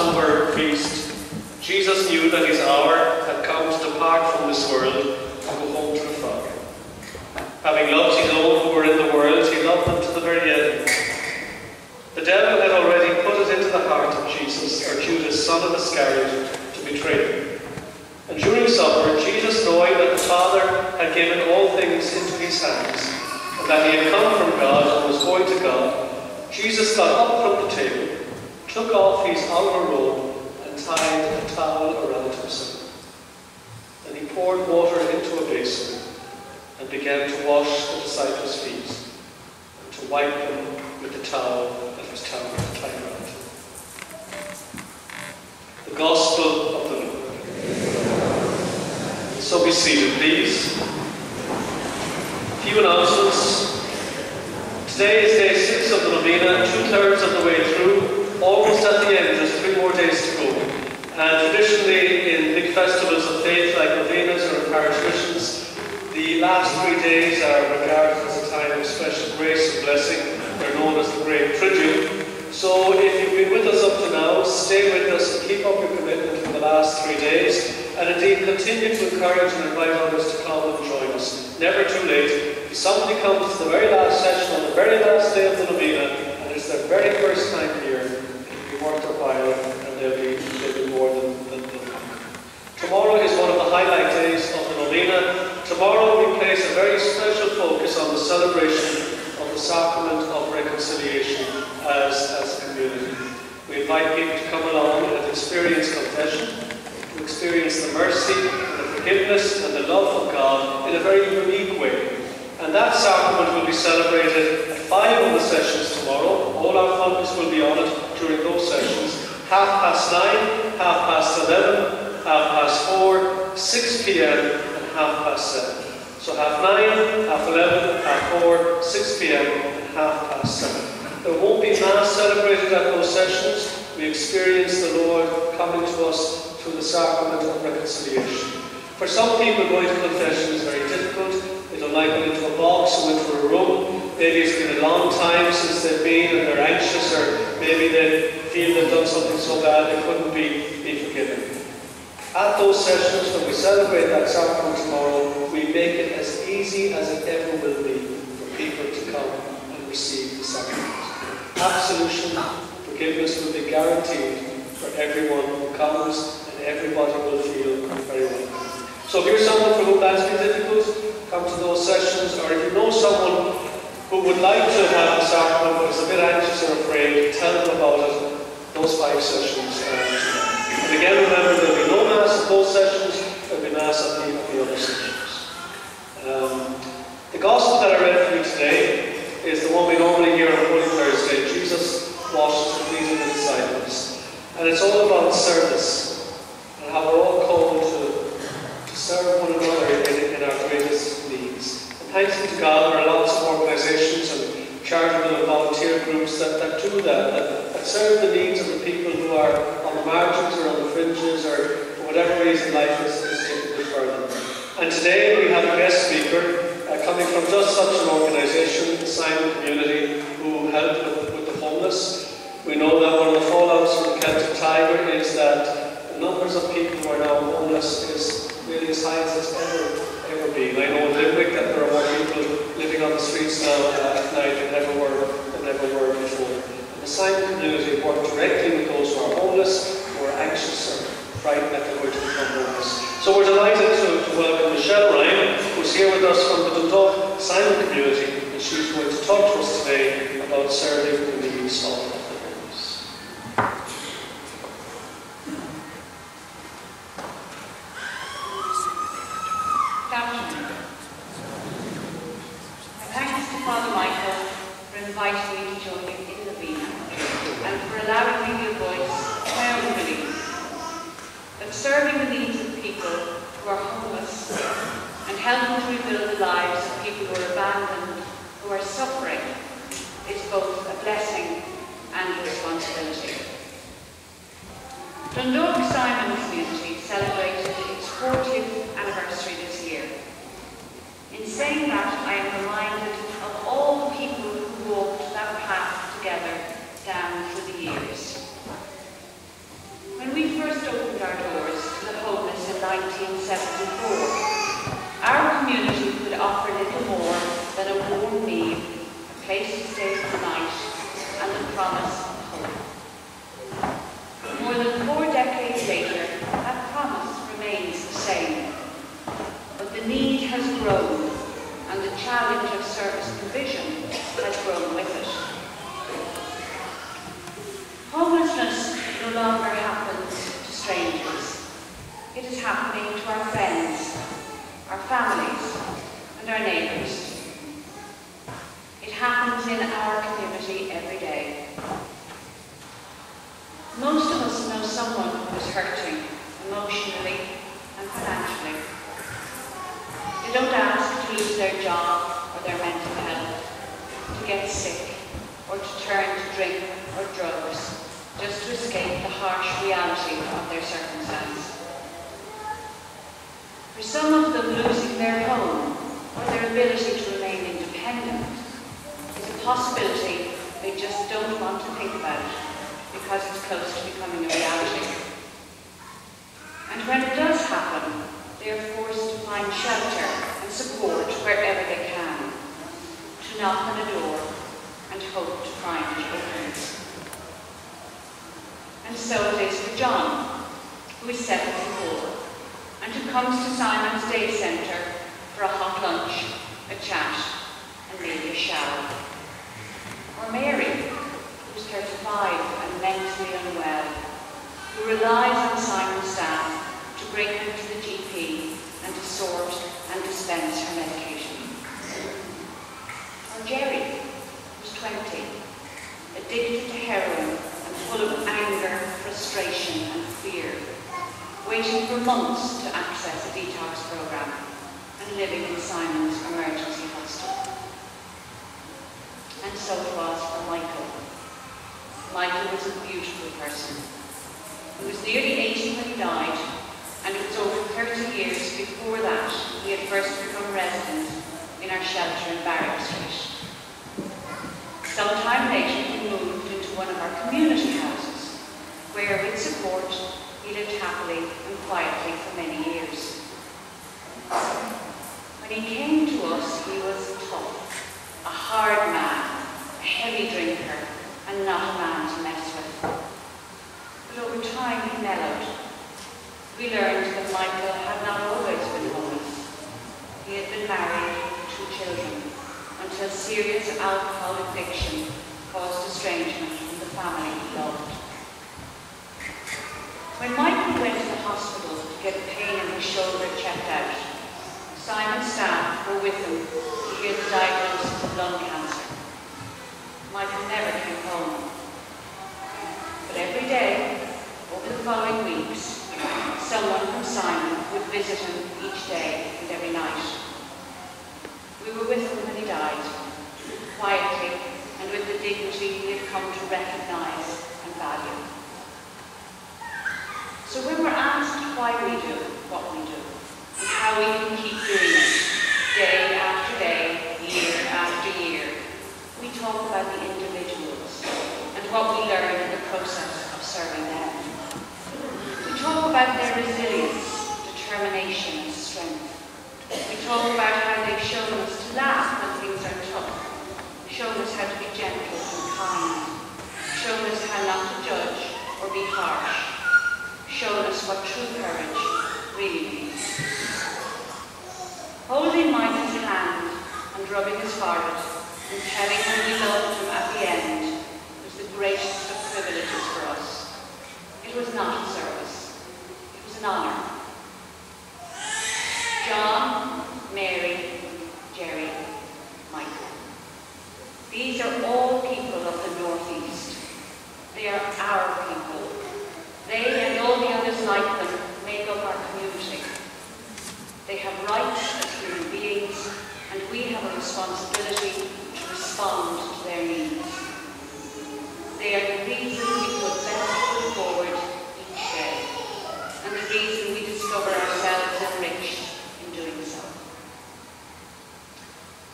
Passover feast, Jesus knew that his hour had come to depart from this world and go home to the Father. Having loved his own who were in the world, he loved them to the very end. The devil had already put it into the heart of Jesus, or Judas, son of Iscariot, to betray him. And during supper, Jesus, knowing that the Father had given all things into his hands, and that he had come from God and was going to God, Jesus got up from the table, took off his outer robe, and tied a towel around himself. Then he poured water into a basin and began to wash the disciples' feet and to wipe them with the towel that was tied around him. The Gospel of the Lord. So be seated, please. A few announcements. Today is day 6 of the Novena, 2/3 of the way through, almost at the end, just 3 more days to go. And traditionally in big festivals of faith like Novenas or parish missions, the last 3 days are regarded as a time of special grace and blessing. They're known as the Great Triduum. So if you've been with us up to now, stay with us and keep up your commitment for the last 3 days. And indeed continue to encourage and invite others to come and join us. Never too late. If somebody comes to the very last session on the very last day of the Novena, and it's their very first time here, it'll be worth their while, and they'll be more than welcome. Tomorrow is one of the highlight days of the Novena. Tomorrow we place a very special focus on the celebration of the sacrament of reconciliation as a community. We invite people to come along and experience confession, to experience the mercy and the forgiveness and the love of God in a very unique way. And that sacrament will be celebrated at 5 of the sessions tomorrow. All our focus will be on it during those sessions. 9:30, 11:30, 4:30, 6 p.m. and 7:30. So 9:30, 11:30, 4:30, 6 p.m. and 7:30. There won't be Mass celebrated at those sessions. We experience the Lord coming to us through the sacrament of reconciliation. For some people, going to confession is very difficult. They don't like going into a box or into a room. Maybe it's been a long time since they've been and they're anxious, or maybe they feel they've done something so bad they couldn't be forgiven. At those sessions, when we celebrate that sacrament tomorrow, we make it as easy as it ever will be for people to come and receive the sacrament. Absolution, forgiveness will be guaranteed for everyone who comes, and everybody will feel very welcome. So if you're someone for whom that's been difficult, come to those sessions, or if you know someone who would like to have the sacrament but is a bit anxious or afraid, tell them about it. Those 5 sessions. And again, remember, there'll be no Mass at those sessions, there'll be Mass at the other sessions. The Gospel that I read for you today is the one we normally hear on Holy Thursday. Jesus washes the feet of the disciples. And it's all about service, and how we're all called to serve one another in our greatest needs. And thanks be to God, there are lots of organisations and charitable and volunteer groups that do that serve the needs of the people who are on the margins or on the fringes, or for whatever reason life is difficult for them. And today we have a guest speaker coming from just such an organisation, the Simon Community, who help with the homeless. We know that one of the fallouts from the Celtic Tiger is that the numbers of people who are now homeless is really as high as it's ever been. I know in Limerick that there are more people living on the streets now at night than ever were before. And the Simon Community work directly with those who are homeless, who are anxious or frightened that they're going to become homeless. So we're delighted to welcome Michele, who's here with us from the Dundalk Simon Community, and she's going to talk to us today about serving the needs of the homeless. Good afternoon. My thanks to Father Michael for inviting me to join you in Novena, and for allowing me the voice of my own belief that serving the needs of people who are homeless and helping to rebuild the lives of people who are abandoned, who are suffering, is both a blessing and a responsibility. Dundalk Simon Community celebrated its 40th anniversary this year. In saying that, I am reminded of all the people who walked that path together down through the years. opened our doors to the homeless in 1974, our community could offer little more than a warm meal, a place to stay for the night, and the promise of hope. More than 4 decades later, that promise remains the same. But the need has grown, and the challenge of service provision has grown with it. Homelessness no longer happens to strangers. It is happening to our friends, our families, and our neighbours. It happens in our community every day. Most of us know someone who is hurting emotionally and financially. They don't ask to lose their job or their mental health, to get sick, or to turn to drink or drugs, just to escape the harsh reality of their circumstance. For some of them, losing their home or their ability to remain independent is a possibility they just don't want to think about because it's close to becoming a reality. And when it does happen, they are forced to find shelter and support wherever they can, to knock on a door and hope to find it opens. And so it is for John, who is 74, and who comes to Simon's Day Centre for a hot lunch, a chat, and maybe a shower. Or Mary, who's 35 and mentally unwell, who relies on Simon's staff to bring her to the GP and to sort and dispense her medication. Or Jerry, who's 20, addicted to heroin and full of anger, frustration and fear, waiting for months to access a detox program and living in Simon's emergency hospital. And so it was for Michael. Michael was a beautiful person. He was nearly 80 when he died, and it was over 30 years before that he had first become resident in our shelter in Barrack Street. Sometime later he moved into one of our community houses, where with support he lived happily and quietly for many years. When he came to us, he was tough, a hard man, a heavy drinker, and not a man to mess with. But over time he mellowed. We learned that Michael had not always been homeless. He had been married with 2 children, until serious alcohol addiction caused estrangement from the family he loved. When Michael went to the hospital to get a pain in his shoulder checked out, Simon's staff were with him to hear the diagnosis of lung cancer. Michael never came home. But every day, over the following weeks, someone from Simon would visit him each day and every night. We were with him when he died, quietly and with the dignity he had come to recognise and value. So when we're asked why we do what we do, and how we can keep doing it, day after day, year after year, we talk about the individuals and what we learn in the process of serving them. We talk about their resilience, determination, and strength. We talk about how they've shown us to laugh when things are tough, shown us how to be gentle and kind, shown us how not to judge or be harsh, shown us what true courage really means. Holding Michael's hand and rubbing his forehead and telling him we loved him at the end was the greatest of privileges for us. It was not a service. It was an honour. John, Mary, Jerry, Michael. These are all people of the Northeast. They are our people. They and all the others like them make up our community. They have rights as human beings, and we have a responsibility to respond to their needs. They are the reason we put best foot forward each day, and the reason we discover ourselves enriched in doing so.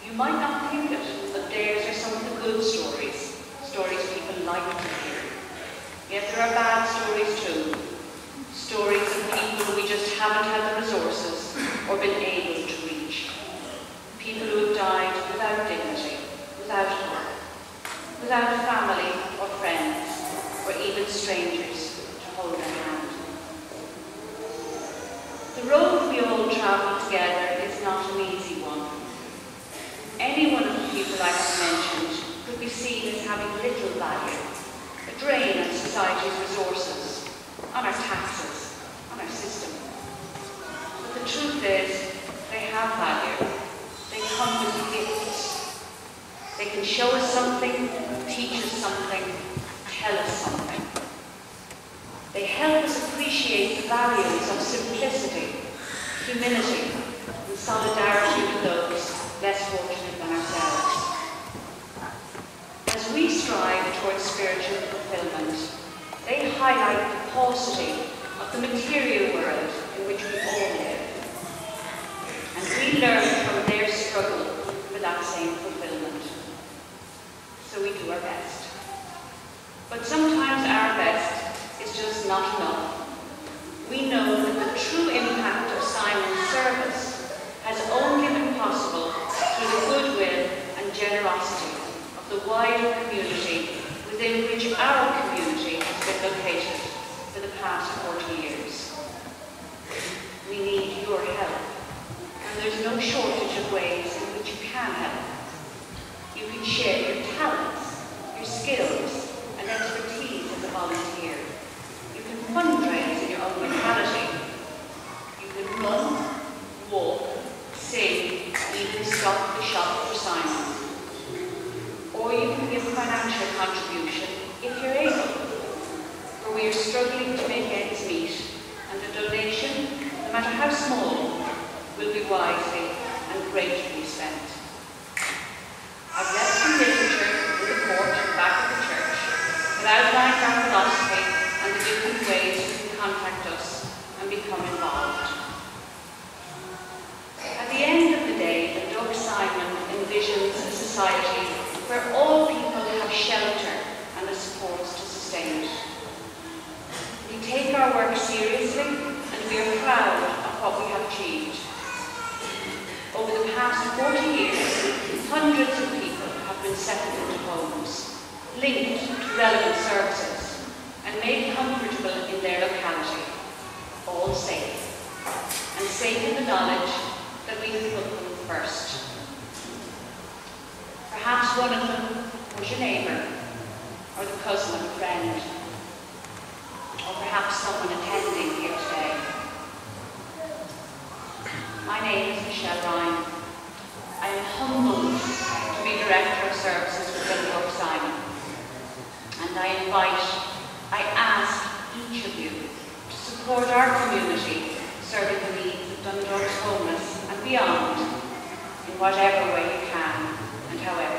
You might not think it, but theirs are some of the good stories, stories people like to hear. Yet there are bad stories too. haven't had the resources or been able to reach. People who have died without dignity, without work, without family or friends, or even strangers to hold their hand. The road we all travel together is not an easy one. Any one of the people I have mentioned could be seen as having little value, a drain on society's resources, on our taxes, on our system. But the truth is, they have value. They come with gifts. They can show us something, teach us something, tell us something. They help us appreciate the values of simplicity, humility, and solidarity with those less fortunate than ourselves. As we strive towards spiritual fulfillment, they highlight the paucity of the material world in which we all live. And we learn from their struggle for that same fulfillment. So we do our best. But sometimes our best is just not enough. We know that the true impact of Simon's service has only been possible through the goodwill and generosity of the wider community within which our community has been located for the past 40 years. We need your help, and there's no shortage of ways in which you can help. You can share your talents, your skills, and expertise as a volunteer. You can fundraise in your own locality. You can run, walk, sing, even stock the shop for Simon. Or you can give a financial contribution if you're able. For we are struggling to make ends meet, and a donation, no matter how small, will be wisely and gratefully spent. I've left some literature in the court back at the church that outlines our philosophy and the different ways you can contact us and become involved. At the end of the day, the Dundalk Simon envisions a society where all people have shelter and the supports to sustain it. We take our work seriously and we are proud of what we have achieved. Over the past 40 years, hundreds of people have been settled into homes, linked to relevant services, and made comfortable in their locality, all safe, and safe in the knowledge that we have put them first. Perhaps one of them was your neighbour, or the cousin of a friend, or perhaps someone attending here today. My name is Michele. I am humbled to be Director of Services with Dundalk Simon, and I ask each of you to support our community serving the needs of Dundalk's homeless and beyond in whatever way you can and however